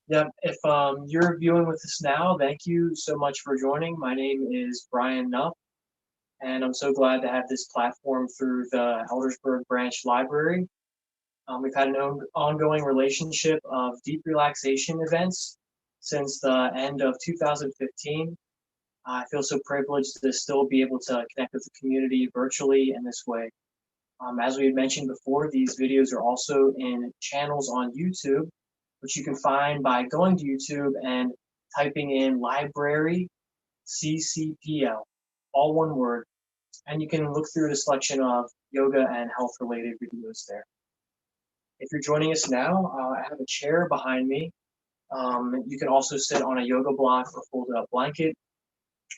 Yeah, if you're viewing with us now, thank you so much for joining. My name is Bryan Nupp, and I'm so glad to have this platform through the Eldersburg Branch Library. We've had an ongoing relationship of deep relaxation events since the end of 2015. I feel so privileged to still be able to connect with the community virtually in this way. As we had mentioned before, these videos are also in channels on YouTube, which you can find by going to YouTube and typing in library CCPL, all one word, and you can look through the selection of yoga and health related videos there. If you're joining us now, I have a chair behind me. You can also sit on a yoga block or folded up blanket.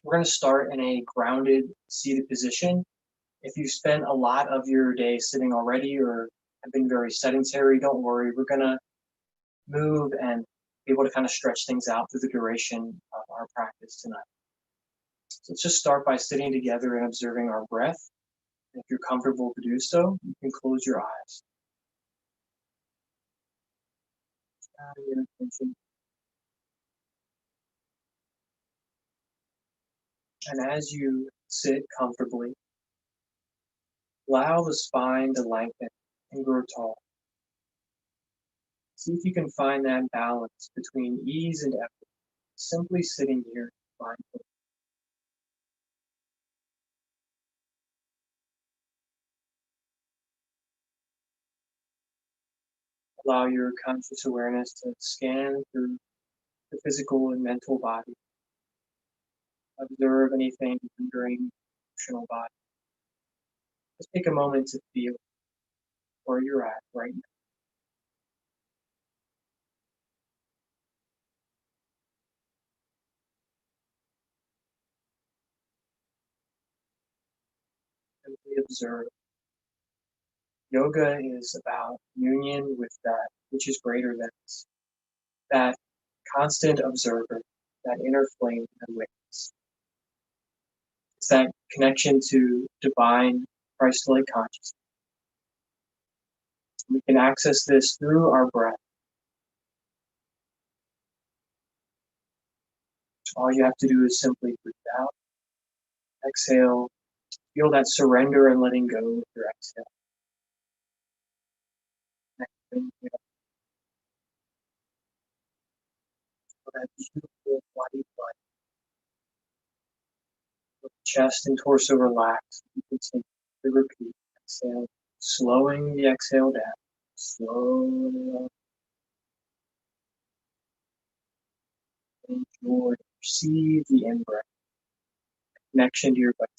We're going to start in a grounded seated position. If you've spent a lot of your day sitting already or have been very sedentary, don't worry. We're going to move and be able to kind of stretch things out through the duration of our practice tonight. So let's just start by sitting together and observing our breath. And if you're comfortable to do so, you can close your eyes. Your attention. And as you sit comfortably, allow the spine to lengthen and grow tall. See if you can find that balance between ease and effort, simply sitting here mindfully. Allow your conscious awareness to scan through the physical and mental body. Observe anything hindering the emotional body. Just take a moment to feel where you're at right now. Simply observe. Yoga is about union with that which is greater than us, that constant observer, that inner flame that awakens. It's that connection to divine Christ-like consciousness. We can access this through our breath. All you have to do is simply breathe out, exhale, feel that surrender and letting go with your exhale. That beautiful body blood. With chest and torso relaxed, you continue to repeat. Exhale, slowing the exhale down. Slowly enjoy, perceive the in-breath, connection to your body.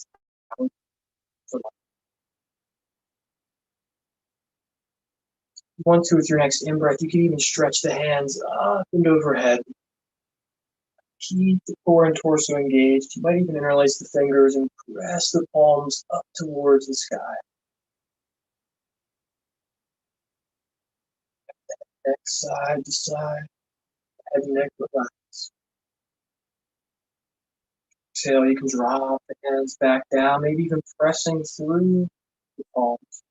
If you want to, with your next in-breath, you can even stretch the hands up and overhead. Keep the core and torso engaged. You might even interlace the fingers and press the palms up towards the sky. Neck side to side, head and neck relax. Exhale, you can drop the hands back down, maybe even pressing through the palms.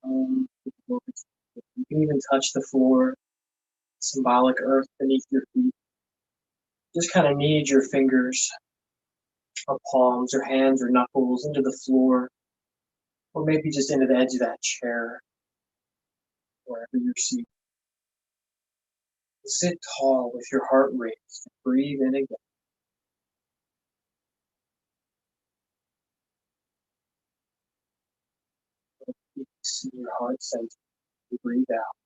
You can even touch the floor, symbolic earth beneath your feet. Just kind of knead your fingers or palms or hands or knuckles into the floor, or maybe just into the edge of that chair, wherever you're seated. Sit tall with your heart raised. Breathe in again. Peace in your heart center. Breathe out.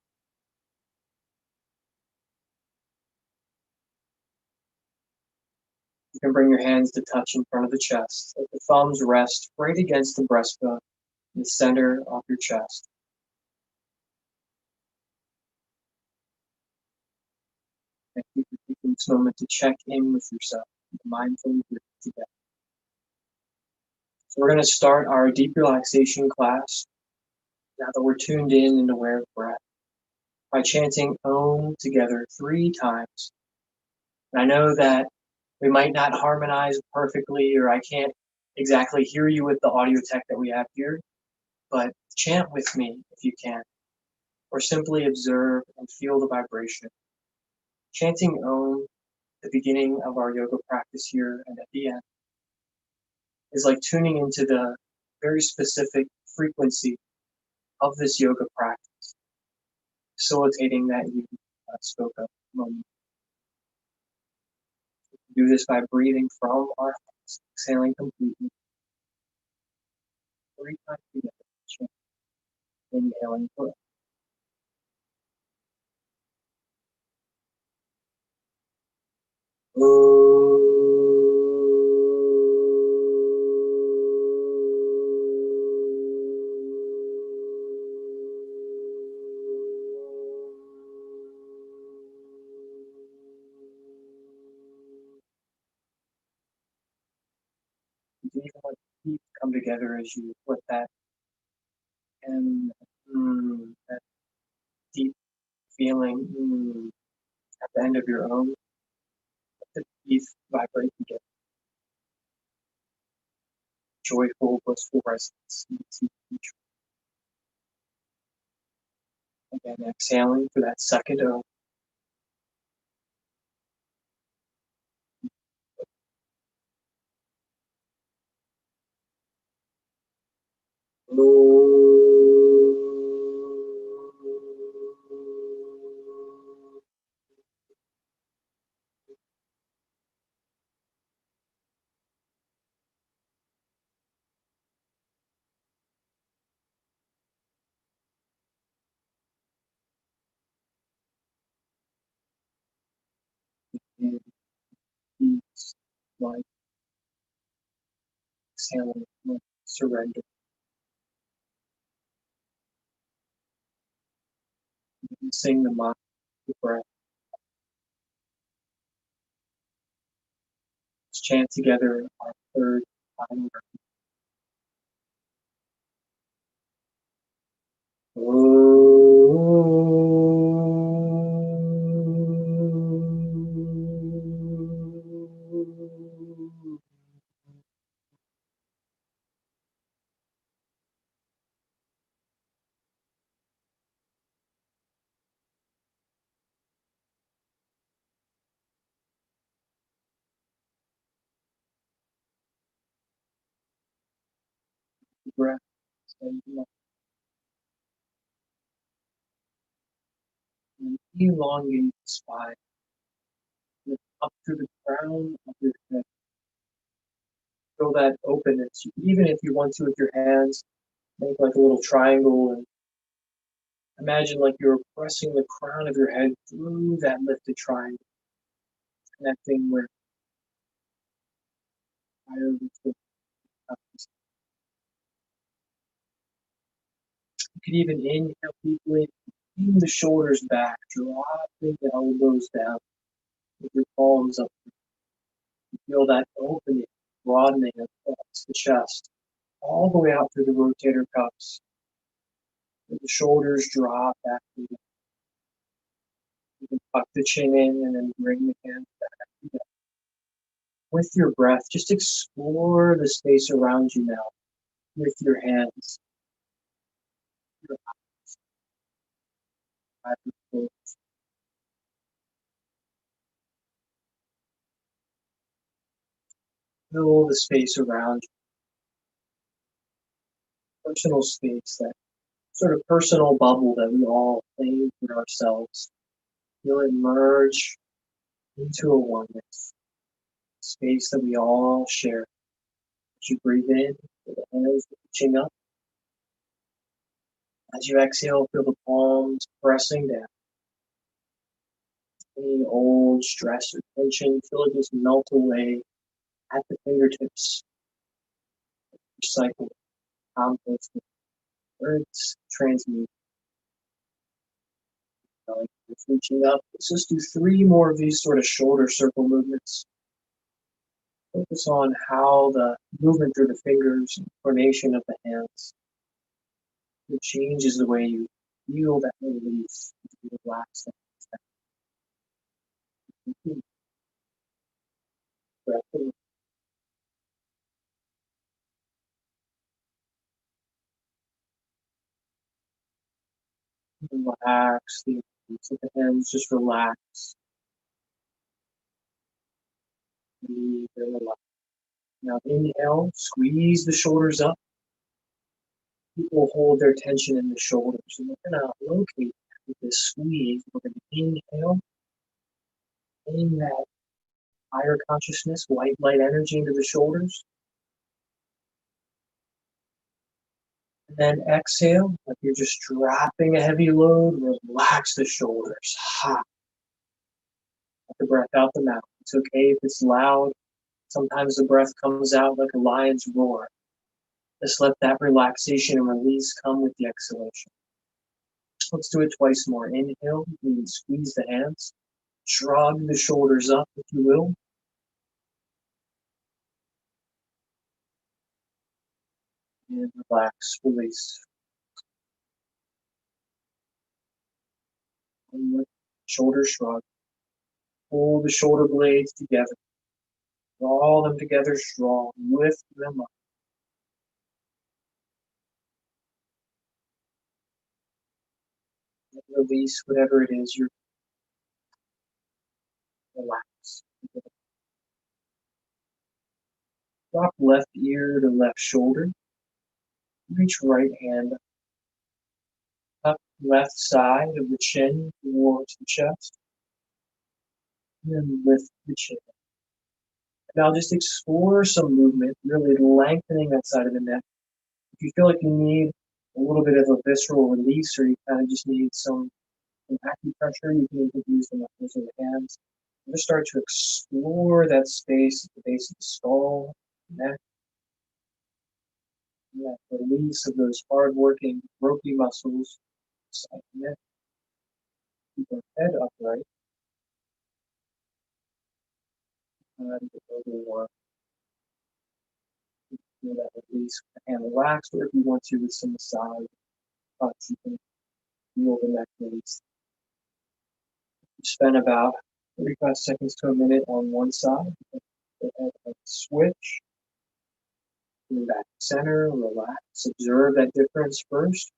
You can bring your hands to touch in front of the chest. Let the thumbs rest right against the breastbone in the center of your chest. Thank you for taking this moment to check in with yourself and mindfully breathe together. So we're going to start our deep relaxation class now that we're tuned in and aware of breath by chanting Om together 3 times. And I know that we might not harmonize perfectly, or I can't exactly hear you with the audio tech that we have here, but chant with me if you can. or simply observe and feel the vibration. Chanting Om at the beginning of our yoga practice here and at the end is like tuning into the very specific frequency of this yoga practice, facilitating that you spoke of a moment. Do this by breathing from our hearts, exhaling completely. 3 times together, inhaling for you can even let the teeth come together as you let that and that deep feeling at the end of your own. Let the teeth vibrate together. Joyful, blissful presence. Again, exhaling for that second O. And peace, light, exhaling, surrender. And sing the mantra, the breath. Let's chant together our third final breath. Breath, and elongate the spine. Lift up to the crown of your head. Feel that openness. Even if you want to with your hands, make like a little triangle and imagine like you're pressing the crown of your head through that lifted triangle, connecting where higher lifted up. You can even inhale deeply, bring the shoulders back, dropping the elbows down with your palms up. You feel that opening, broadening across the chest, all the way out through the rotator cuffs. The shoulders drop back. You can tuck the chin in and then bring the hands back. With your breath, just explore the space around you now with your hands. Your eyes are closed. Fill the space around you, personal space, that sort of personal bubble that we all claim for ourselves. Feel it merge into a oneness, space that we all share. As you breathe in, feel the hands reaching up. As you exhale, feel the palms pressing down. Any old stress or tension, feel it just melt away at the fingertips. Recycle, compost, earth's transmute. Like it's reaching up. Let's just do 3 more of these sort of shoulder circle movements. Focus on how the movement through the fingers and coordination of the hands, it changes the way you feel that release, you relax that. Breath in. Relax the arms of the hands, just relax. Breathe and relax. Now inhale, squeeze the shoulders up. People hold their tension in the shoulders. And we're going to locate with this squeeze. We're going to inhale in that higher consciousness, white light energy into the shoulders. And then exhale, like you're just dropping a heavy load. Relax the shoulders. Ha. Let the breath out the mouth. It's okay if it's loud. Sometimes the breath comes out like a lion's roar. Just let that relaxation and release come with the exhalation. Let's do it twice more. Inhale, and squeeze the hands. Shrug the shoulders up, if you will. And relax, release. And let shoulder shrug. Pull the shoulder blades together. Draw them together strong. Lift them up. And release whatever it is you're relaxed. Drop left ear to left shoulder. Reach right hand up left side of the chin towards the chest. And then lift the chin. Now just explore some movement, really lengthening that side of the neck. If you feel like you need a little bit of a visceral release, or you kind of just need some acupressure, you can even use the knuckles of the hands. And just start to explore that space at the base of the skull, neck, and that release of those hard-working, ropey muscles, side of the neck. Keep our head upright. And a little more. Feel that release with the hand relaxed, or if you want to, with some massage, you can feel the neck release. You spend about 35 seconds to a minute on one side. Go ahead and switch. Come back to center, relax, observe that difference first.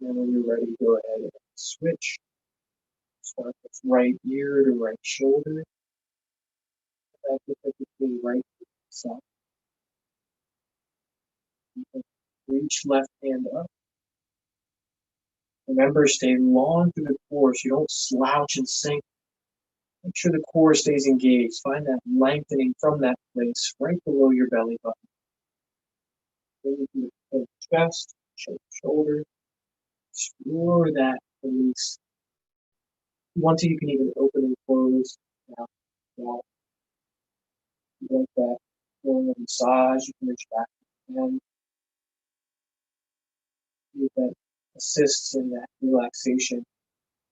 And when you're ready, go ahead and switch. Start with right ear to right shoulder. That difference between right and side. Reach left hand up. Remember, stay long through the core so you don't slouch and sink. Make sure the core stays engaged. Find that lengthening from that place right below your belly button. Bring it to the chest, shoulder. Explore that release. If you want to, you can even open and close. Now, if you like that feeling of massage, you can reach back and that assists in that relaxation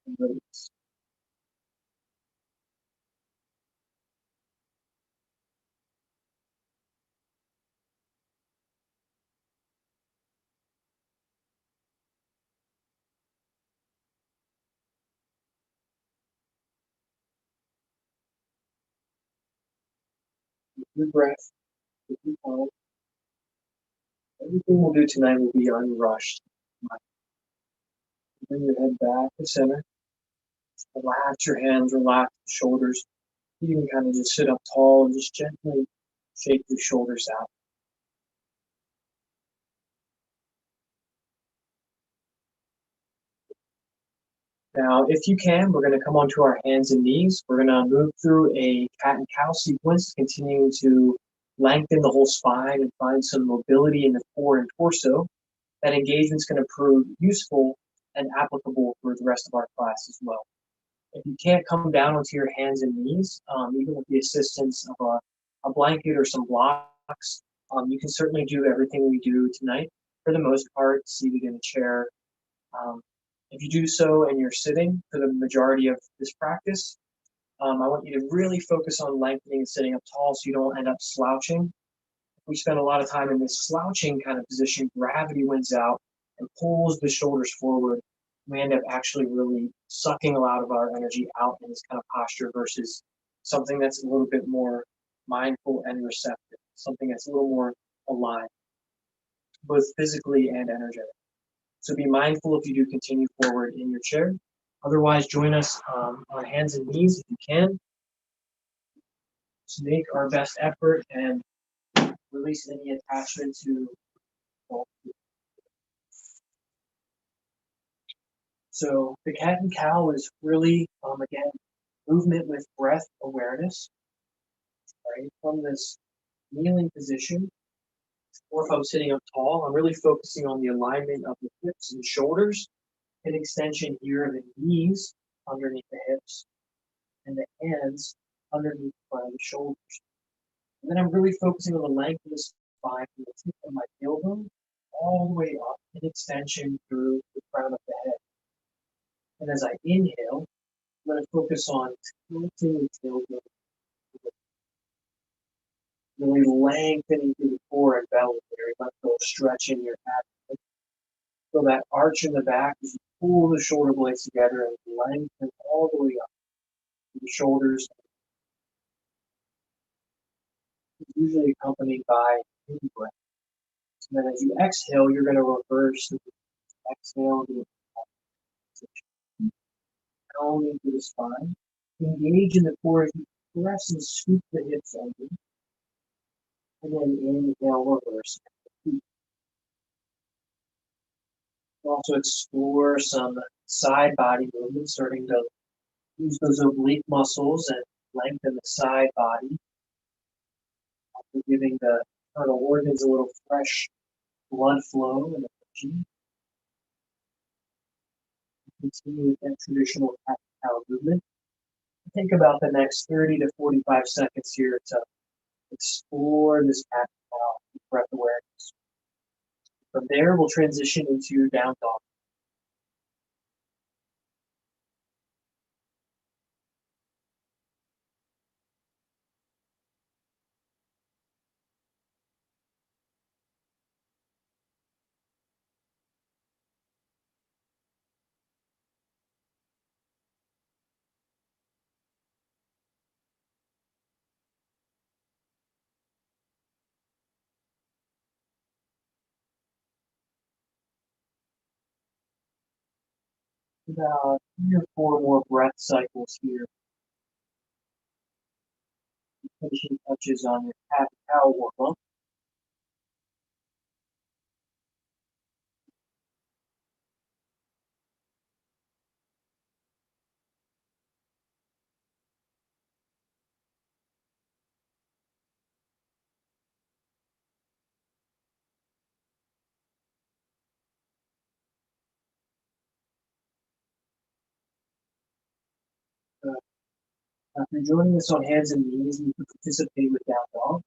and release. With your breath, with your heart, everything we'll do tonight will be unrushed. Bring your head back to center. Relax your hands, relax the shoulders. You can kind of just sit up tall and just gently shake the shoulders out. Now, if you can, we're going to come onto our hands and knees. We're going to move through a cat and cow sequence, continuing to lengthen the whole spine and find some mobility in the core and torso. That engagement's going to prove useful and applicable for the rest of our class as well. If you can't come down onto your hands and knees, even with the assistance of a blanket or some blocks, you can certainly do everything we do tonight, for the most part, seated in a chair. If you do so and you're sitting for the majority of this practice, I want you to really focus on lengthening and sitting up tall so you don't end up slouching. If we spend a lot of time in this slouching kind of position, gravity wins out and pulls the shoulders forward. We end up actually really sucking a lot of our energy out in this kind of posture versus something that's a little bit more mindful and receptive, something that's a little more aligned, both physically and energetically. So be mindful if you do continue forward in your chair. Otherwise, join us on hands and knees if you can. So make our best effort and release any attachment to. So the cat and cow is really, again, movement with breath awareness, right? From this kneeling position, or if I'm sitting up tall, I'm really focusing on the alignment of the hips and shoulders, an extension here of the knees underneath the hips, and the hands underneath the front of the shoulders. And then I'm really focusing on the length of the spine from the tip of my tailbone all the way up, an extension through the crown of the head. And as I inhale, I'm going to focus on tilting the tailbone, really lengthening through the core and belly there. You might feel a stretch in your abdomen. Feel that arch in the back as you pull the shoulder blades together and lengthen all the way up to the shoulders. It's usually accompanied by a deep breath. And then as you exhale, you're going to reverse the exhale to down into the spine. Engage in the core as you press and scoop the hips under. And then inhale, reverse. Also explore some side body movements, starting to use those oblique muscles and lengthen the side body, also giving the internal organs a little fresh blood flow and energy. Continue with that traditional cat-cow movement. Think about the next 30 to 45 seconds here to explore this cat-cow breath awareness. From there, we'll transition into down dog. About 3 or 4 more breath cycles here. Finishing touches on your cat-cow warm-up. After joining us on hands and knees, you can participate with down dog.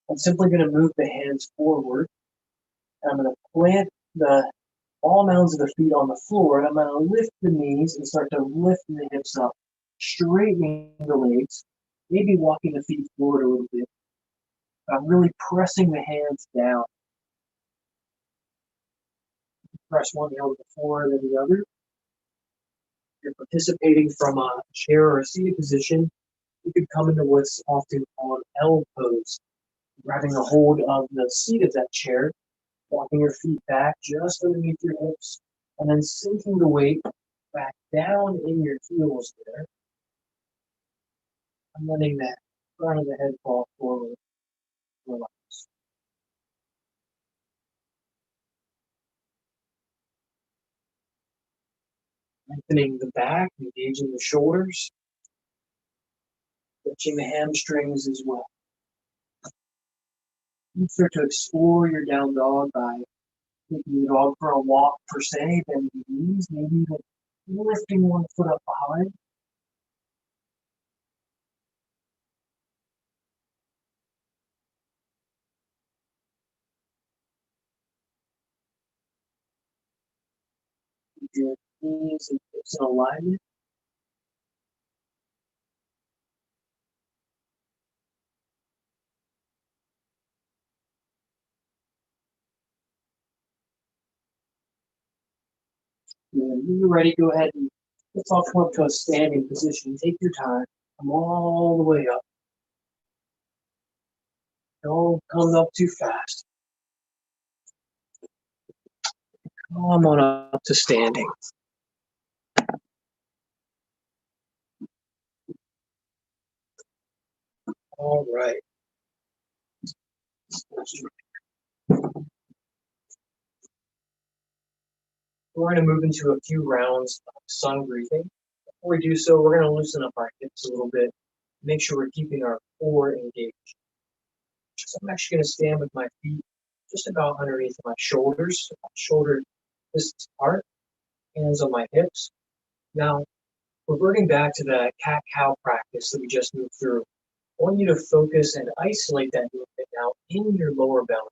I'm simply going to move the hands forward. And I'm going to plant the all mounds of the feet on the floor, and I'm going to lift the knees and start to lift the hips up, straightening the legs, maybe walking the feet forward a little bit. I'm really pressing the hands down. Press one heel to the floor, then the other. You're participating from a chair or a seated position. You could come into what's often called L pose, grabbing a hold of the seat of that chair, walking your feet back just underneath your hips, and then sinking the weight back down in your heels there. I'm letting that front of the head fall forward. Relax. Lengthening the back, engaging the shoulders, stretching the hamstrings as well. You start to explore your down dog by taking the dog for a walk per se, bending the knees, maybe even lifting one foot up behind. Keep your knees and hips in alignment. When you're ready, go ahead and let's all come up to a standing position. Take your time. Come all the way up. Don't come up too fast. Come on up to standing. All right. We're going to move into a few rounds of sun breathing. Before we do so, we're going to loosen up our hips a little bit, make sure we're keeping our core engaged. So I'm actually going to stand with my feet just about underneath my shoulders, shoulder distance apart, hands on my hips. Now, reverting back to the cat-cow practice that we just moved through, I want you to focus and isolate that movement now in your lower belly,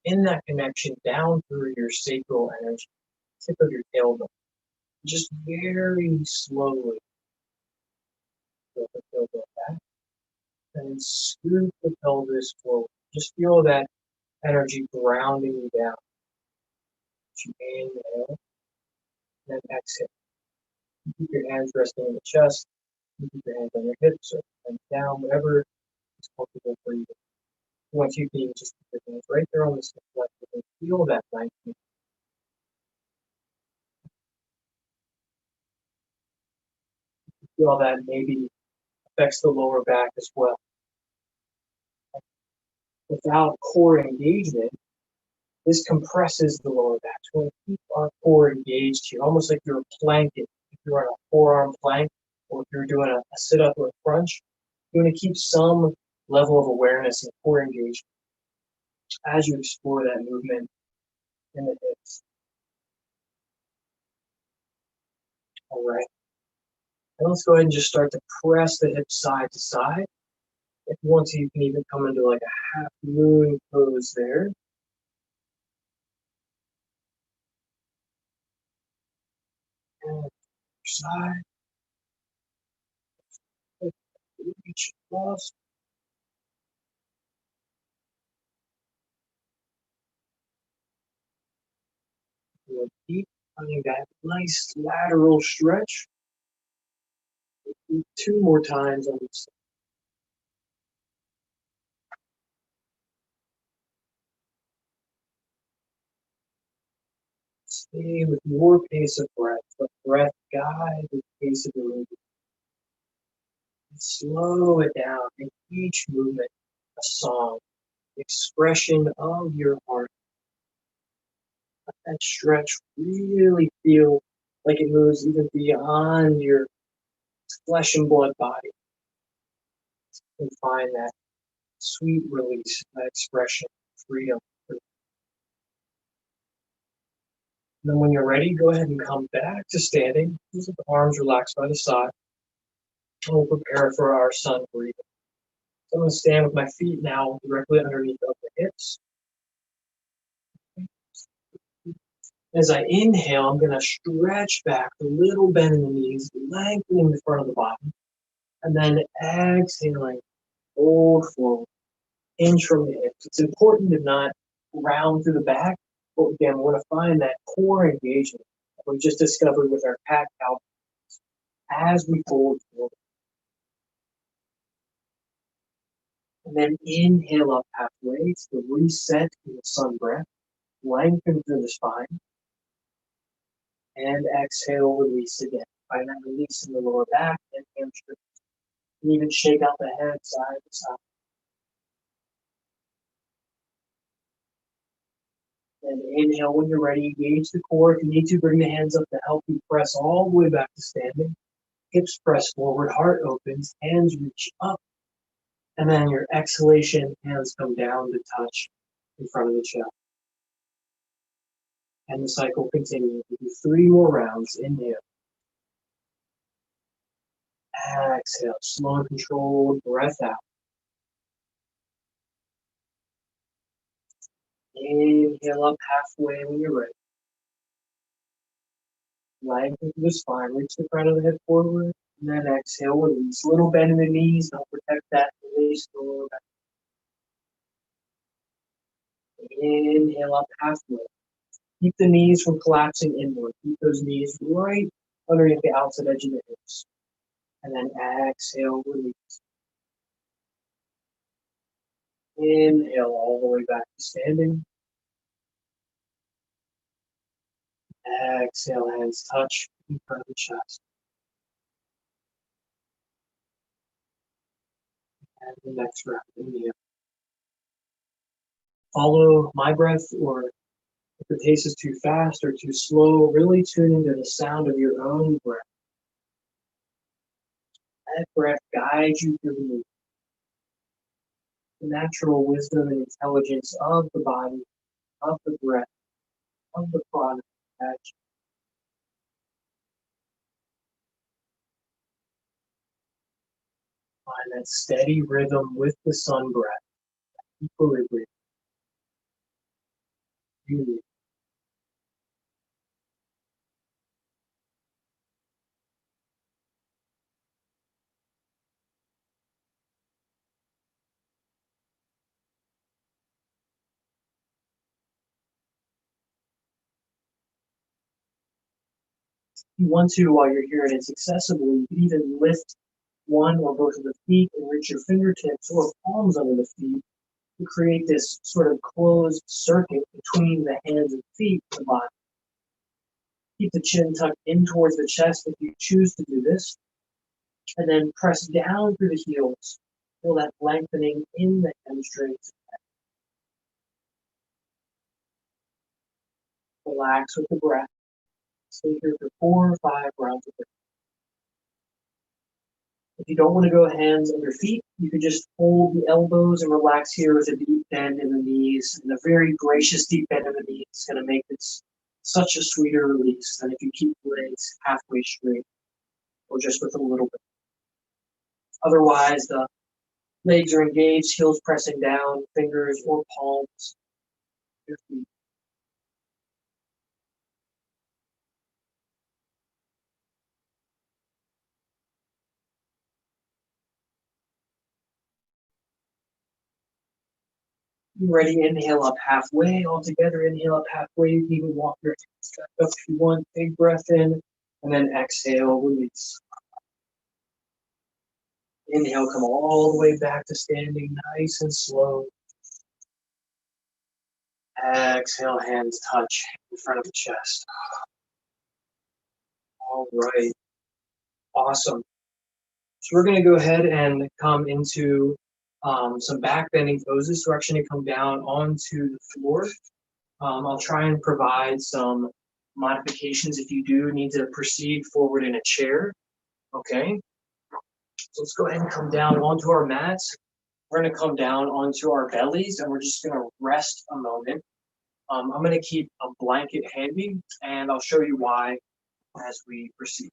in that connection down through your sacral energy, tip of your tailbone. Just very slowly go the tailbone back and scoop the pelvis forward. Just feel that energy grounding you down. You inhale, then exhale. You keep your hands resting on the chest. You keep your hands on your hips or hands down, whatever is comfortable for you. Once you can just keep your hands right there on the stomach, and feel that lengthening. Feel that maybe affects the lower back as well. Without core engagement, this compresses the lower back. So we keep our core engaged here, almost like you're planking. If you're on a forearm plank, or if you're doing a sit-up or a crunch, you want to keep some level of awareness and core engagement as you explore that movement in the hips. All right. And let's go ahead and just start to press the hips side to side. If you want to, you can even come into like a half moon pose there. And side. Reach across. Deep, finding that nice lateral stretch. Two more times on this. Stay with your pace of breath. Let breath guide the pace of the movement. Slow it down. Make each movement a song, expression of your heart. Let that stretch really feel like it moves even beyond your flesh and blood body. And find that sweet release, that expression, freedom. And then when you're ready, go ahead and come back to standing. With the arms relaxed by the side. And we'll prepare for our sun breathing. So I'm going to stand with my feet now directly underneath of the hips. As I inhale, I'm going to stretch back, a little bend in the knees, lengthening the front of the body. And then exhaling, fold forward, inch from the hips. It's important to not round through the back, but again, we want to find that core engagement that we just discovered with our cat-cow as we fold forward. And then inhale up halfway. It's the reset in the sun breath. Lengthen through the spine. And exhale, release again. Find that release in the lower back and hamstring. And even shake out the head side to side. And inhale when you're ready. Engage the core. If you need to, bring the hands up to help you press all the way back to standing. Hips press forward, heart opens, hands reach up. And then your exhalation, hands come down to touch in front of the chest. And the cycle continues. We do 3 more rounds. Inhale. Exhale. Slow and controlled breath out. Inhale up halfway when you're ready. Lengthen through the spine. Reach the front of the hip forward. And then exhale, release. Little bend in the knees. Don't protect that. Release the lower back. Inhale up halfway. Keep the knees from collapsing inward. Keep those knees right underneath the outside edge of the hips. And then exhale, release. Inhale all the way back to standing. Exhale, hands touch in front of the chest. And the next round, inhale. Follow my breath, or if the pace is too fast or too slow, really tune into the sound of your own breath. Let breath guide you through the movement. The natural wisdom and intelligence of the body, of the breath, of the prana. Find that steady rhythm with the sun breath, equilibrium. Unity. If you want to, while you're here and it's accessible, you can even lift one or both of the feet and reach your fingertips or palms under the feet to create this sort of closed circuit between the hands and feet and the body. Keep the chin tucked in towards the chest if you choose to do this. And then press down through the heels. Feel that lengthening in the hamstrings. Relax with the breath. Stay here for 4 or 5 rounds of breath. If you don't want to go hands under feet, you can just hold the elbows and relax here with a deep bend in the knees. And a very gracious deep bend in the knees is going to make this such a sweeter release than if you keep the legs halfway straight or just with a little bit. Otherwise, the legs are engaged, heels pressing down, fingers or palms. Your feet. Ready, inhale up halfway. All together, inhale up halfway. You can even walk your hands back up if you want. Big breath in, and then exhale, release. Inhale, come all the way back to standing, nice and slow. Exhale, hands touch in front of the chest. All right, awesome. So we're going to go ahead and come into some back bending poses. So we're actually going to come down onto the floor. I'll try and provide some modifications if you do need to proceed forward in a chair. Okay, so let's go ahead and come down onto our mats. We're going to come down onto our bellies and we're just going to rest a moment. I'm going to keep a blanket handy and I'll show you why as we proceed.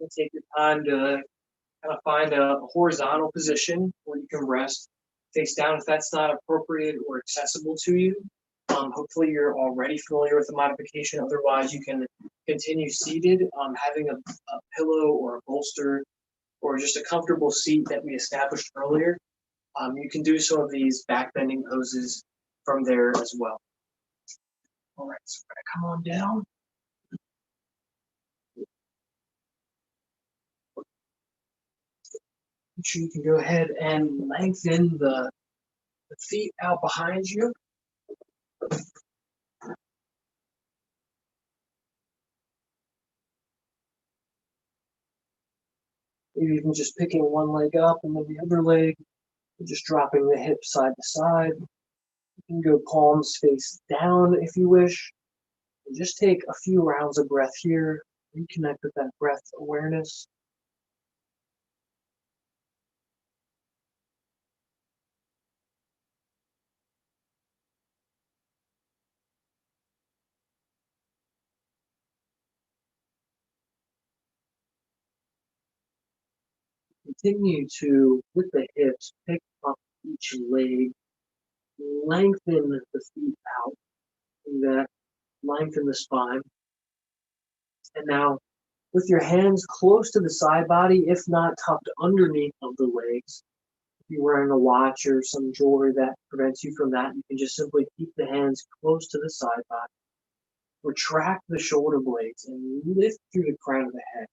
You take your time to kind of find a horizontal position where you can rest face down if that's not appropriate or accessible to you. Hopefully you're already familiar with the modification. Otherwise, you can continue seated, having a pillow or a bolster or just a comfortable seat that we established earlier. You can do some of these back bending poses from there as well. All right, so we're gonna come on down. Make sure you can go ahead and lengthen the feet out behind you. Maybe even just picking one leg up and then the other leg, and just dropping the hips side to side. You can go palms face down if you wish. And just take a few rounds of breath here. Reconnect with that breath awareness. Continue to, with the hips, pick up each leg, lengthen the feet out, and that lengthen the spine. And now, with your hands close to the side body, if not tucked underneath of the legs, if you're wearing a watch or some jewelry that prevents you from that, you can just simply keep the hands close to the side body. Retract the shoulder blades and lift through the crown of the head.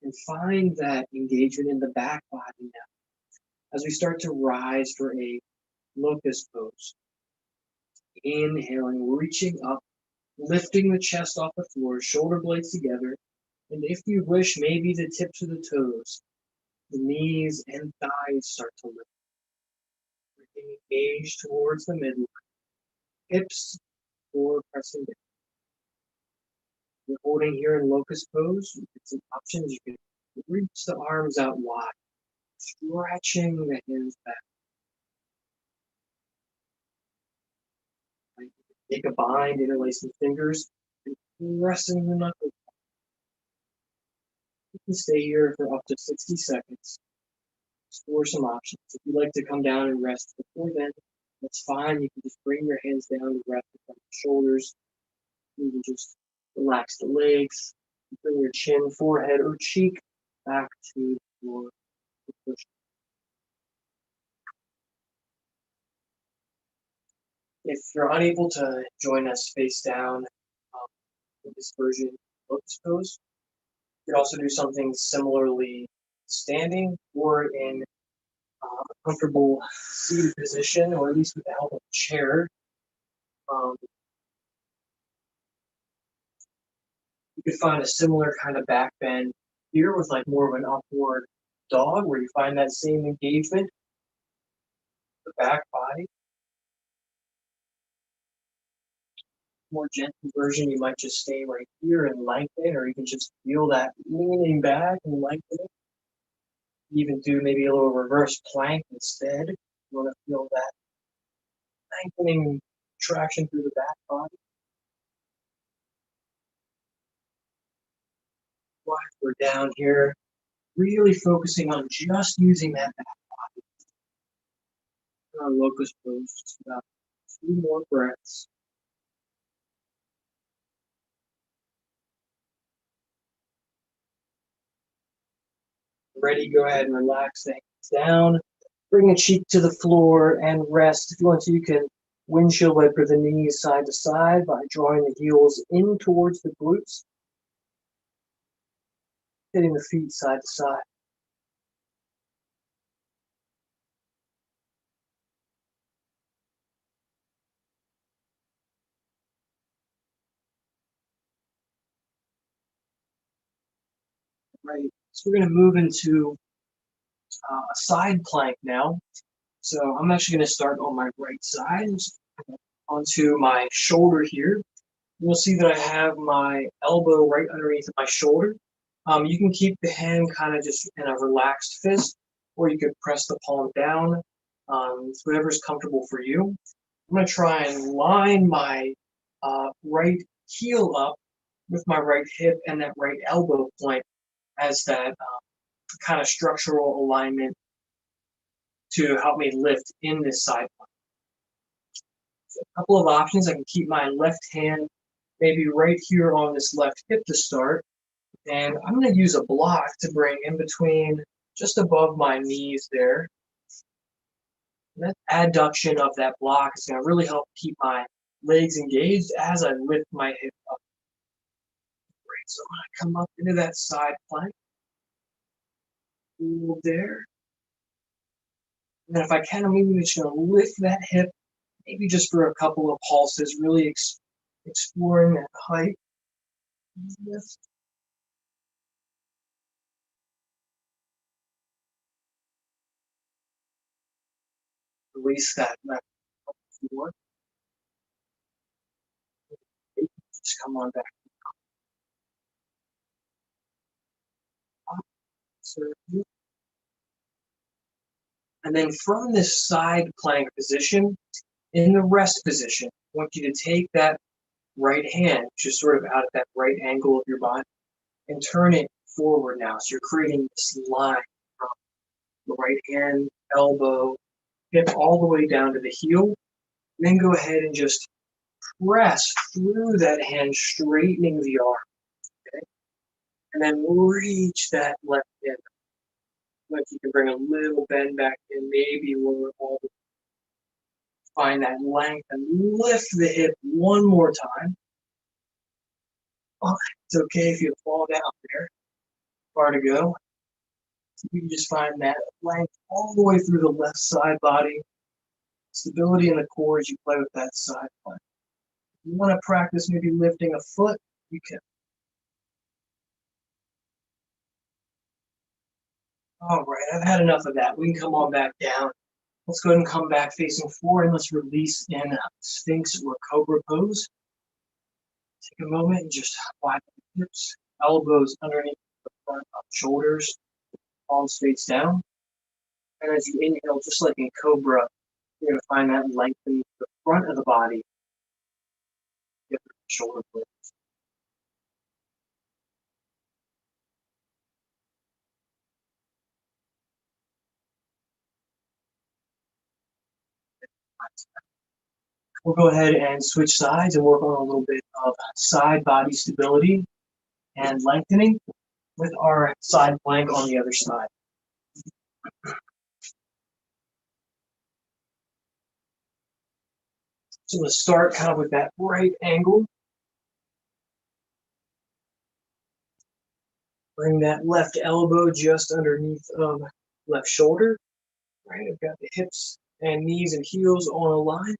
And find that engagement in the back body now. as we start to rise for a locust pose. Inhaling, reaching up, lifting the chest off the floor, shoulder blades together, and if you wish, maybe the tips of the toes, the knees and thighs start to lift. Bringing gaze towards the midline, hips or pressing down. You're holding here in locust pose. You get some options. You can reach the arms out wide, stretching the hands back. Take a bind, interlace the fingers, and pressing the knuckles. You can stay here for up to 60 seconds. Explore some options. If you'd like to come down and rest before then, that's fine. You can just bring your hands down to rest on the shoulders. You can just relax the legs. Bring your chin, forehead, or cheek back to the floor. If you're unable to join us face down in this version of locust pose, you could also do something similarly standing or in a comfortable seated position, or at least with the help of a chair. You could find a similar kind of back bend here with like more of an upward dog where you find that same engagement, the back body. More gentle version, you might just stay right here and lengthen, or you can just feel that leaning back and lengthening. Even do maybe a little reverse plank instead. You want to feel that lengthening traction through the back body. While we're down here, really focusing on just using that back body. Our locust pose, just about 2 more breaths. Ready, go ahead and relax the hands down. Bring a cheek to the floor and rest. If you want to, you can windshield wiper the knees side to side by drawing the heels in towards the glutes, hitting the feet side to side. Right, so we're going to move into a side plank now. So I'm actually going to start on my right side, onto my shoulder here. You'll see that I have my elbow right underneath my shoulder. You can keep the hand kind of just in a relaxed fist, or you could press the palm down. It's whatever's comfortable for you. I'm going to try and line my right heel up with my right hip and that right elbow point as that kind of structural alignment to help me lift in this side plank. So a couple of options. I can keep my left hand maybe right here on this left hip to start. And I'm going to use a block to bring in between, just above my knees there. And that adduction of that block is going to really help keep my legs engaged as I lift my hip up. Great. So I'm going to come up into that side plank. Hold there. And then if I can, I'm even just going to lift that hip, maybe just for a couple of pulses, really exploring that height. Lift. Release that left floor. Just come on back. And then from this side plank position, in the rest position, I want you to take that right hand, just sort of out at that right angle of your body, and turn it forward now. So you're creating this line from the right hand, elbow, hip, all the way down to the heel. And then go ahead and just press through that hand, straightening the arm. Okay? And then reach that left hip. Like you can bring a little bend back in, maybe lower all the way. Find that length and lift the hip one more time. Oh, it's okay if you fall down there. Far to go. You can just find that length all the way through the left side body, stability in the core as you play with that side plank. If you want to practice maybe lifting a foot, you can. All right, I've had enough of that. We can come on back down. Let's go ahead and come back facing forward and let's release in Sphinx or Cobra pose. Take a moment and just widen the hips, elbows underneath the front of shoulders, palms face down. And as you inhale, just like in Cobra, you're going to find that lengthening the front of the body, get the shoulder blades. We'll go ahead and switch sides and work on a little bit of side body stability and lengthening with our side plank on the other side. So let's start kind of with that right angle. Bring that left elbow just underneath of left shoulder. Right, I've got the hips and knees and heels on a line.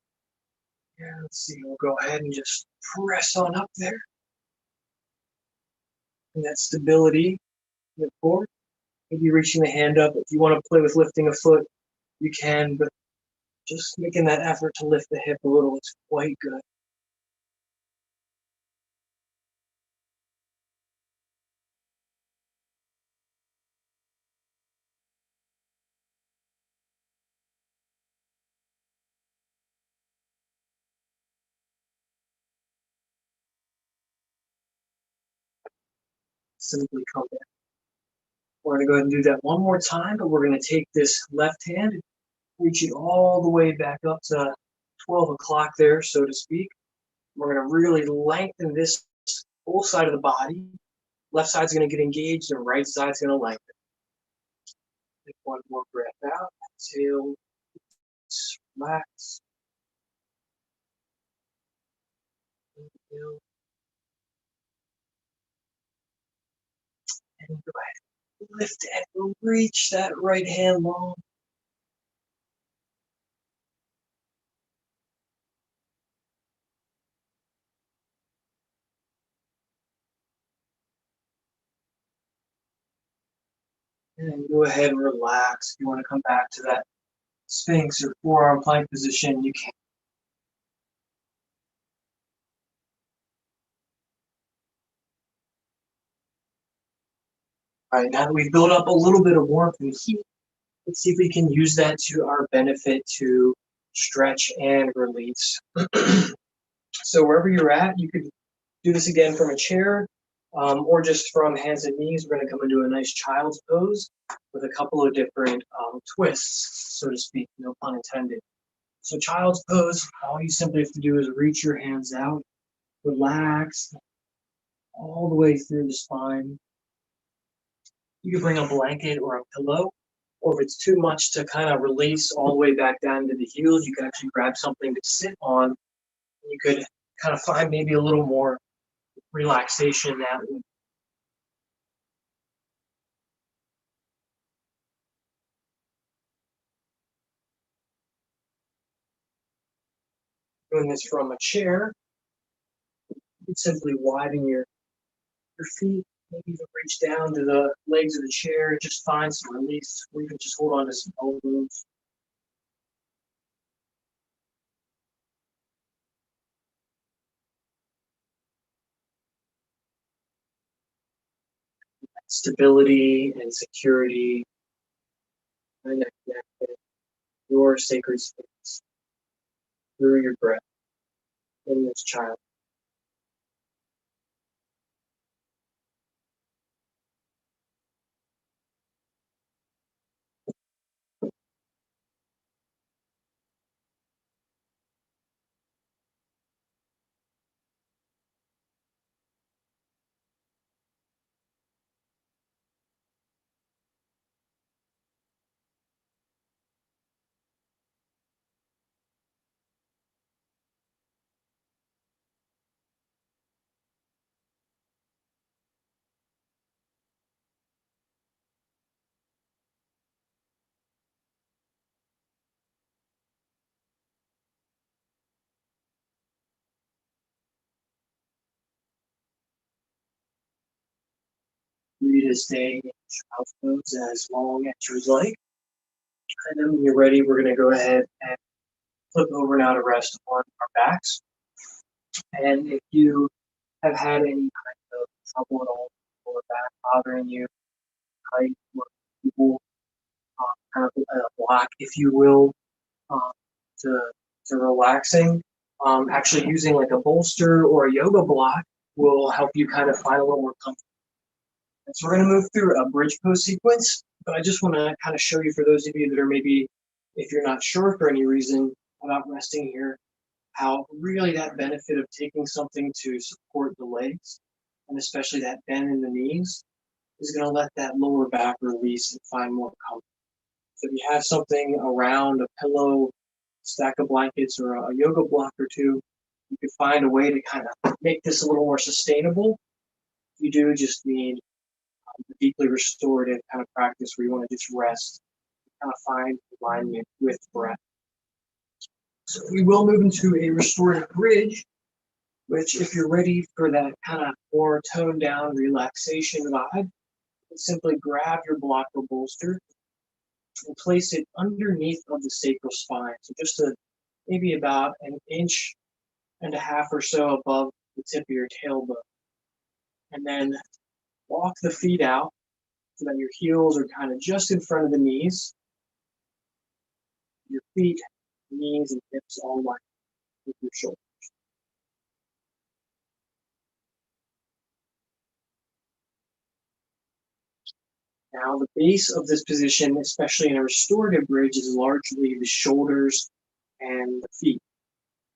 And let's see, we'll go ahead and just press on up there. And that stability in the core. Maybe reaching the hand up. If you want to play with lifting a foot, you can, but just making that effort to lift the hip a little is quite good. Simply come back. We're going to go ahead and do that one more time, but we're going to take this left hand, reach it all the way back up to 12 o'clock there, so to speak. We're going to really lengthen this whole side of the body. Left side's going to get engaged and right side's going to lengthen. Take one more breath out. Exhale. Relax. Inhale. And go ahead. Lift and reach that right hand long. And go ahead and relax. If you want to come back to that Sphinx or forearm plank position, you can. All right, now that we've built up a little bit of warmth and heat, let's see if we can use that to our benefit to stretch and release. So wherever you're at, you could do this again from a chair or just from hands and knees. We're going to come into a nice child's pose with a couple of different twists, so to speak, no pun intended. So child's pose, all you simply have to do is reach your hands out, relax all the way through the spine. You can bring a blanket or a pillow, or if it's too much to kind of release all the way back down to the heels, you can actually grab something to sit on. You could kind of find maybe a little more relaxation that way. Doing this from a chair, you can simply widen your feet, maybe even reach down to the legs of the chair and just find some release, or you can just hold on to some elbows. Stability and security, and that connected your sacred space through your breath in this child. to stay in child's pose as long as you'd like. And then when you're ready, we're going to go ahead and flip over now to rest on our backs. And if you have had any kind of trouble at all, lower back bothering you, height, or people kind of a block, if you will, um, to relaxing, actually using like a bolster or a yoga block will help you kind of find a little more comfort. And so we're going to move through a bridge pose sequence, but I just want to kind of show you, for those of you that are maybe, if you're not sure for any reason about resting here, how really that benefit of taking something to support the legs, and especially that bend in the knees, is going to let that lower back release and find more comfort. So if you have something around, a pillow, stack of blankets, or a yoga block or two, you can find a way to kind of make this a little more sustainable. You do just need a deeply restorative kind of practice where you want to just rest, kind of find alignment with breath. So we will move into a restorative bridge, which, if you're ready for that kind of more toned down relaxation vibe, simply grab your block or bolster and place it underneath of the sacral spine. So just maybe about an inch and a half or so above the tip of your tailbone. And then walk the feet out so that your heels are kind of just in front of the knees. Your feet, knees, and hips all line with your shoulders. Now, the base of this position, especially in a restorative bridge, is largely the shoulders and the feet.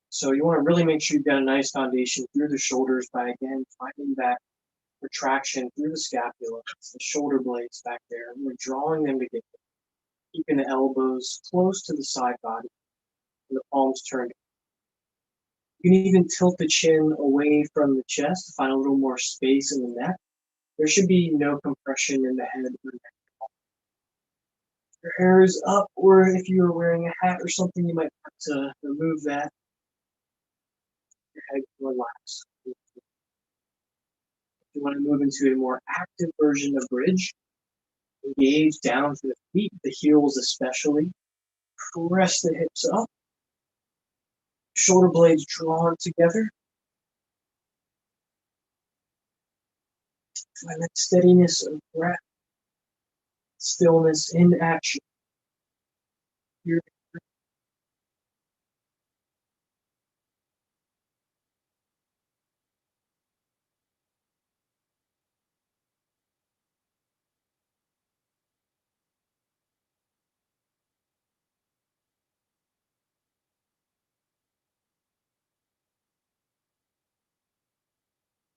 So you want to really make sure you've got a nice foundation through the shoulders by, again, finding that retraction through the scapula, the shoulder blades back there, and we're drawing them together, keeping the elbows close to the side body and the palms turned. You can even tilt the chin away from the chest to find a little more space in the neck. There should be no compression in the head or neck. Your hair is up, or if you are wearing a hat or something, you might have to remove that. Your head can relax. If you want to move into a more active version of bridge, engage down to the feet, the heels especially. Press the hips up. Shoulder blades drawn together. Find that steadiness of breath, stillness in action. Here.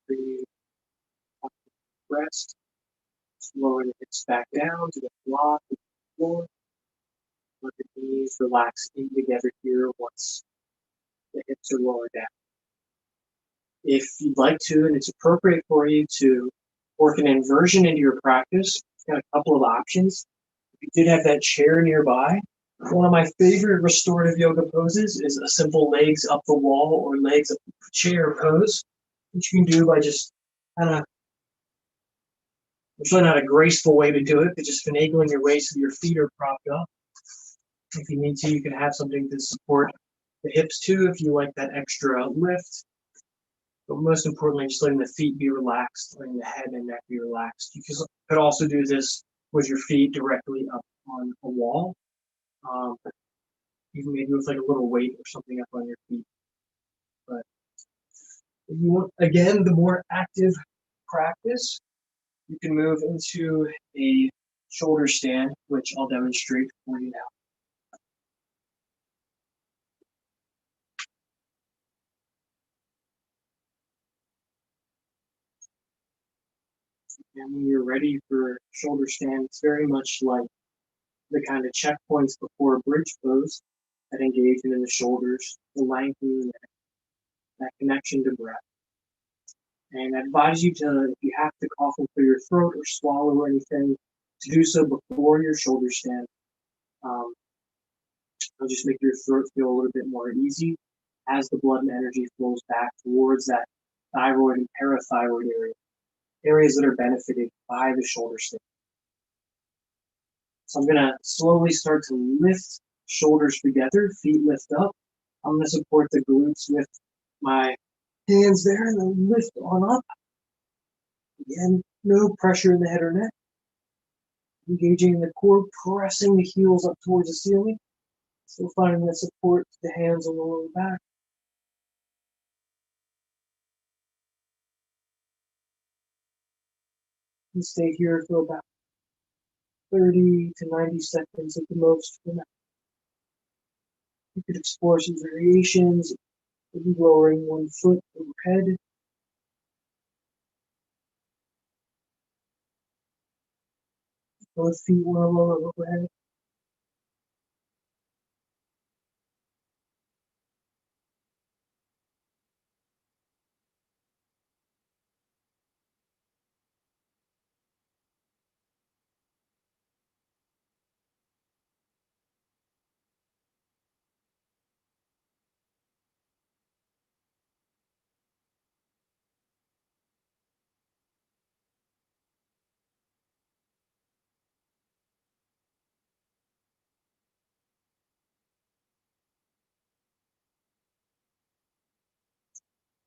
Breathe. Rest. Lower the hips back down to the block, the floor. Let the knees relax in together here once the hips are lowered down. If you'd like to, and it's appropriate for you to work an inversion into your practice, you've got a couple of options. If you did have that chair nearby, one of my favorite restorative yoga poses is a simple legs up the wall or legs up the chair pose, which you can do by just kind of, it's really not a graceful way to do it, but just finagling your way so your feet are propped up. If you need to, you can have something to support the hips too, if you like that extra lift. But most importantly, just letting the feet be relaxed, letting the head and neck be relaxed. You could also do this with your feet directly up on a wall, even maybe with like a little weight or something up on your feet. But if you want, again, the more active practice, you can move into a shoulder stand, which I'll demonstrate for you now. And when you're ready for shoulder stand, it's very much like the kind of checkpoints before a bridge pose, that engagement in the shoulders, the lengthening, that connection to breath. And I advise you to, if you have to cough and clear your throat or swallow or anything, to do so before your shoulder stand. It'll just make your throat feel a little bit more easy as the blood and energy flows back towards that thyroid and parathyroid area. areas that are benefited by the shoulder stand. So I'm going to slowly start to lift shoulders together, feet lift up. I'm going to support the glutes with my hands there and then lift on up. Again, no pressure in the head or neck. Engaging the core, pressing the heels up towards the ceiling. Still finding the support to the hands on the lower back. And stay here for about 30 to 90 seconds at the most. You could explore some variations, maybe lowering one foot overhead. Both feet well lower overhead.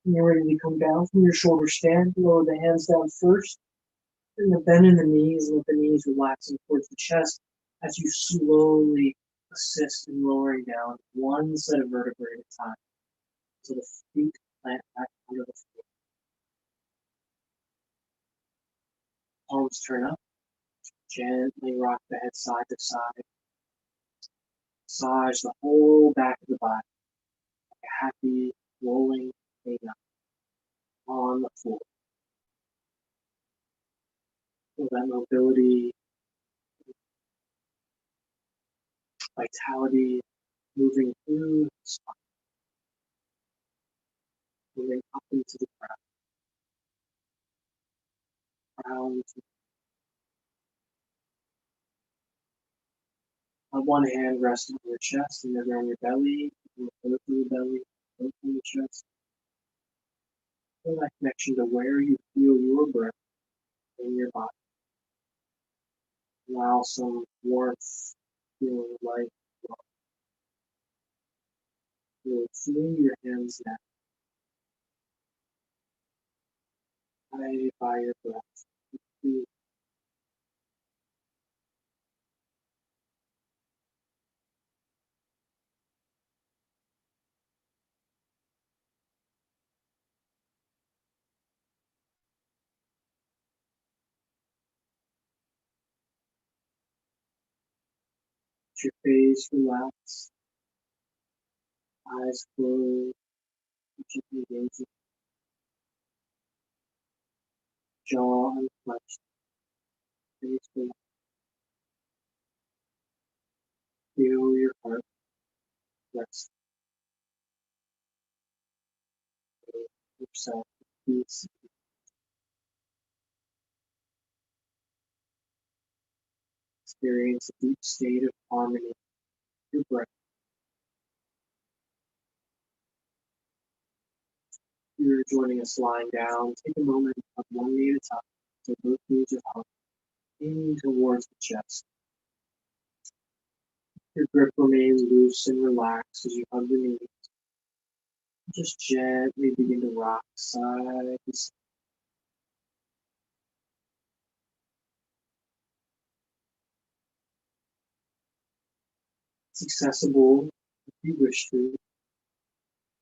When you're ready to come down from your shoulder stand, lower the hands down first. And the bend in the knees, let the knees relaxing towards the chest as you slowly assist in lowering down one set of vertebrae at a time. So the feet plant back under the floor. Palms turn up. Gently rock the head side to side. Massage the whole back of the body. Like a happy rolling peanut on the floor. Feel that mobility, vitality moving through the spine, moving up into the crown. One hand rests on your chest and the other on your belly, both on the belly, both on the chest. Feel that connection to where you feel your breath in your body. Allow some warmth, feeling light, feel through your hands now, guided by your breath. Feel your face relax, eyes closed, gently gazing, jaw unclenched, face relaxed. Feel your heart rest. Yourself peace. Experience a deep state of harmony with your breath. If you're joining us lying down, take a moment of one knee at a time. So both knees are up, in towards the chest. Your grip remains loose and relaxed as you hug the knees. Just gently begin to rock side to side. It's accessible if you wish to.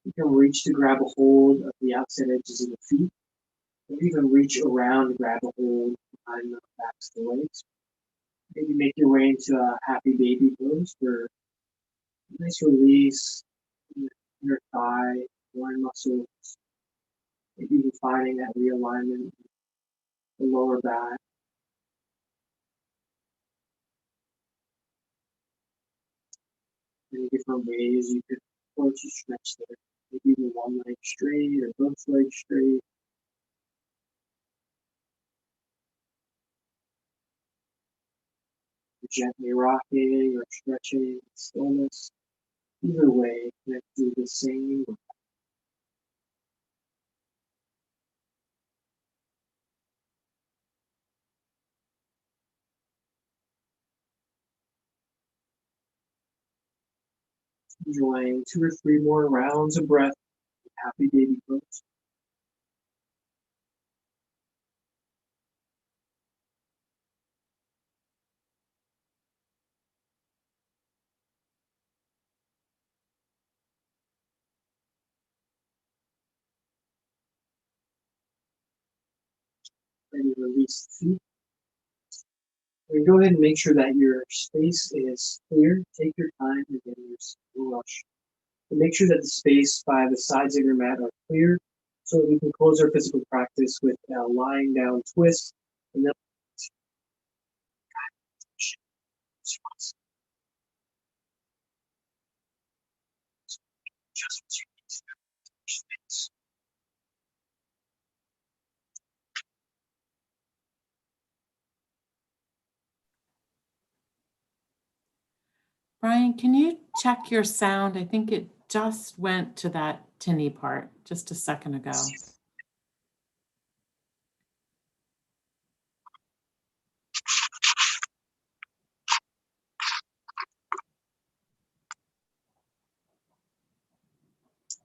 You can reach to grab a hold of the outside edges of the feet, or even reach around and grab a hold behind the backs of the legs. Maybe make your way into a happy baby pose for a nice release in your thigh, groin muscles. Maybe even finding that realignment in the lower back. Many different ways you could approach a stretch there. Maybe even one leg straight or both legs straight. Gently rocking or stretching in stillness. Either way, connect to the same. Enjoying 2 or 3 more rounds of breath. Happy baby pose. Then you release the feet. And go ahead and make sure that your space is clear. Take your time, again, there's no rush. And make sure that the space by the sides of your mat are clear so that we can close our physical practice with a lying down twist and then just space. Bryan, can you check your sound? I think it just went to that tinny part just a second ago. How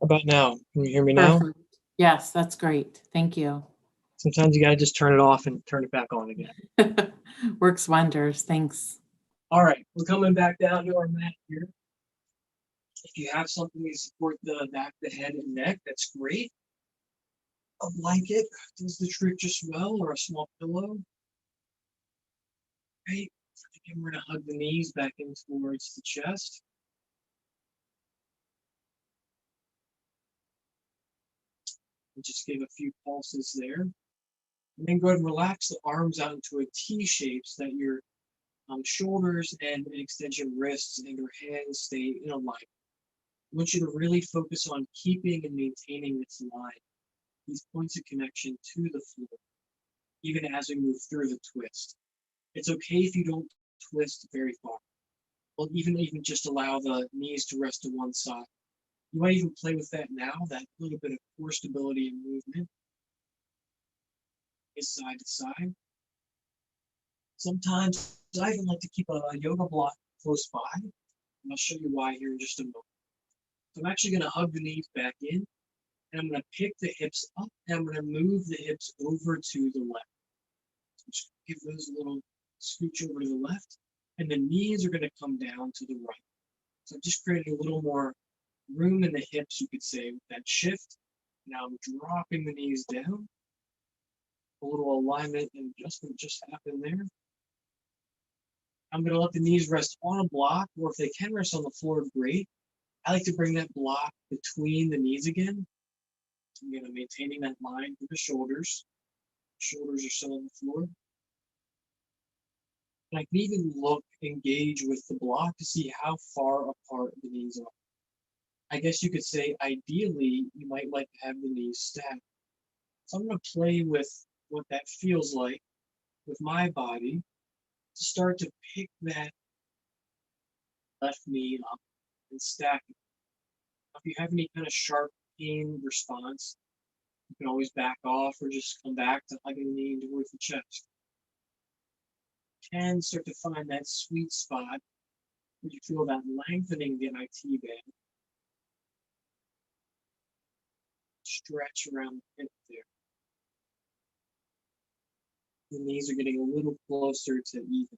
about now? Can you hear me now? Perfect. Yes, that's great. Thank you. Sometimes you got to just turn it off and turn it back on again. Works wonders. Thanks. All right, we're coming back down to our mat here. If you have something to support the back, the head, and neck, that's great. A blanket does the trick just well, or a small pillow. Right. Again, we're going to hug the knees back in towards the chest. And just give a few pulses there. And then go ahead and relax the arms out into a T shape so that your shoulders and extension wrists and your hands stay in alignment. I want you to really focus on keeping and maintaining this line, these points of connection to the floor, even as we move through the twist. It's okay if you don't twist very far. Well, even just allow the knees to rest to one side. You might even play with that now, that little bit of core stability and movement, is side to side. Sometimes I even like to keep a yoga block close by, and I'll show you why here in just a moment. So I'm actually going to hug the knees back in, and I'm going to pick the hips up, and I'm going to move the hips over to the left. So just give those a little scooch over to the left, and the knees are going to come down to the right. So I'm just creating a little more room in the hips, you could say, with that shift. Now I'm dropping the knees down. A little alignment and adjustment just happened there. I'm going to let the knees rest on a block, or if they can rest on the floor, great. I like to bring that block between the knees again. I'm going to maintaining that line for the shoulders. Shoulders are still on the floor. And I can even look, engage with the block to see how far apart the knees are. I guess you could say, ideally, you might like to have the knees stacked. So I'm going to play with what that feels like with my body to start to pick that left knee up and stack it. If you have any kind of sharp pain response, you can always back off or just come back to hugging the knee towards the chest. You can start to find that sweet spot where you feel that lengthening of the IT band. Stretch around the hip there. The knees are getting a little closer to even.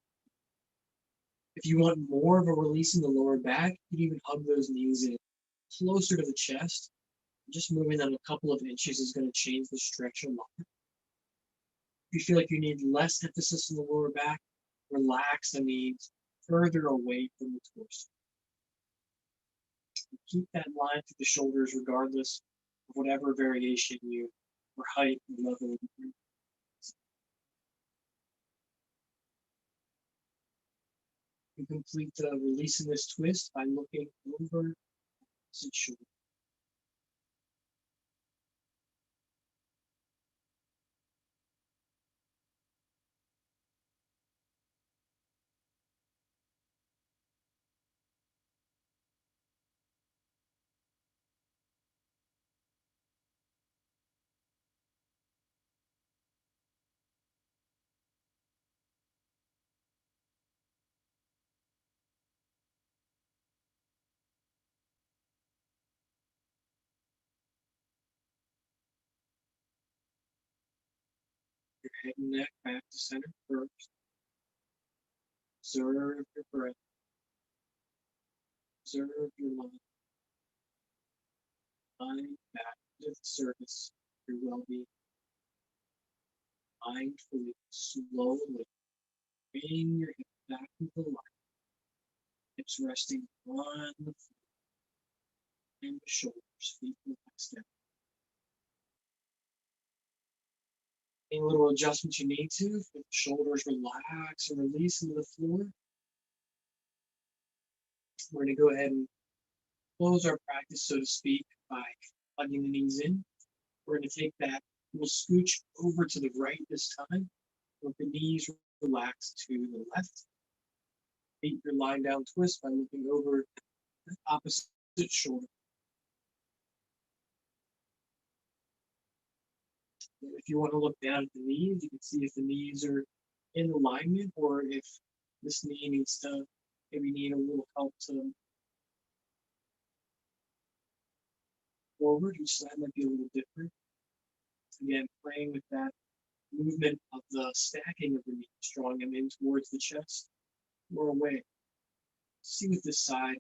If you want more of a release in the lower back, you can even hug those knees in closer to the chest. Just moving them a couple of inches is going to change the stretch a lot. If you feel like you need less emphasis in the lower back, relax the knees further away from the torso. Keep that line through the shoulders regardless of whatever variation you or height and level you bring. You complete the release in this twist by looking over the shoulder. your head and neck back to center first. Observe your breath. Observe your mind back to the surface of your well-being. Mindfully, slowly, bring your hips back into the line. Hips resting on the floor and the shoulders, feet relaxed down. Any little adjustments you need to, if the shoulders relax and release into the floor. We're going to go ahead and close our practice, so to speak, by plugging the knees in. We're going to take that, we'll scooch over to the right this time. Let the knees relax to the left. Feet your lying down twist by looking over the opposite shoulder. If you want to look down at the knees, you can see if the knees are in alignment or if this knee needs to maybe need a little help to forward. Each side might be a little different. Again, playing with that movement of the stacking of the knees, drawing them in towards the chest or away. See with this side.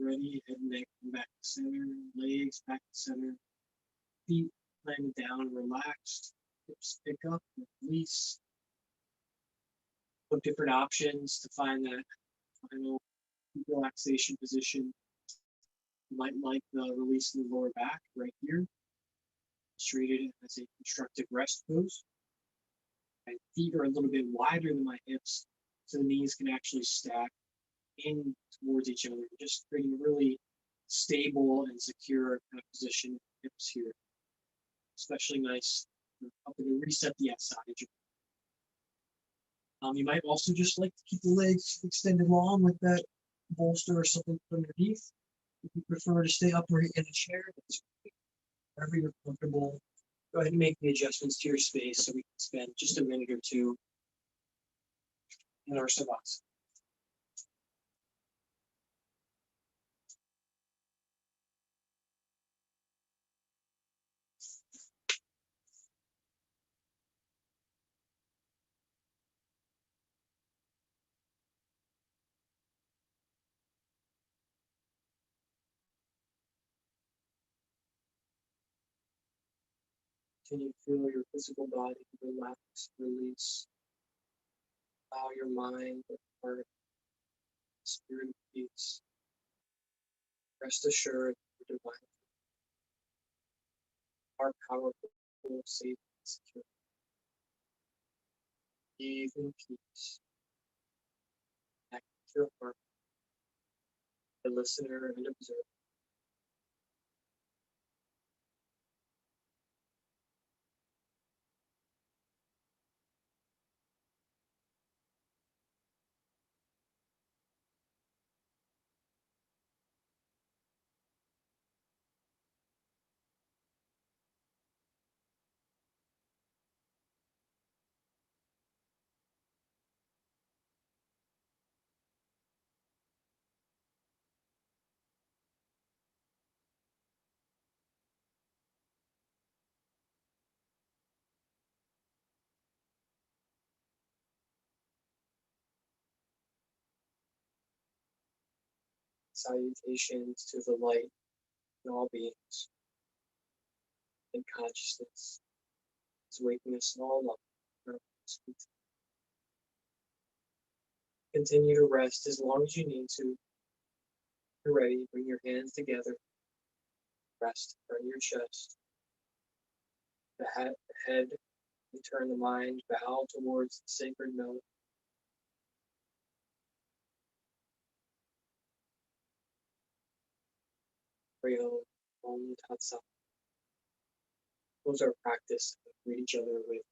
Ready, head and neck back to center, legs back to center, feet laying down, relaxed, hips pick up, release. Look different options to find that final relaxation position. You might like the release in the lower back right here, illustrated as a constructive rest pose. My feet are a little bit wider than my hips, so the knees can actually stack in towards each other, just creating a really stable and secure kind of position of hips here. Especially nice, helping to reset the side. You might also just like to keep the legs extended long with that bolster or something underneath. If you prefer to stay upright in a chair, that's great. Wherever you're comfortable, go ahead and make the adjustments to your space so we can spend just a minute or two in our savasana. Can you feel your physical body relax, release? Allow your mind and heart, spirit of peace. Rest assured, your divine are powerful, safe, and secure. Breathe in peace. Connect with your heart, the listener, and observer. Salutations to the light in all beings, and consciousness is waking us all up. Continue to rest as long as you need to. If you're ready, bring your hands together. Rest from your chest. the head, we turn the mind, bow towards the sacred note. Om Tat Sat. Close our practice and greet each other with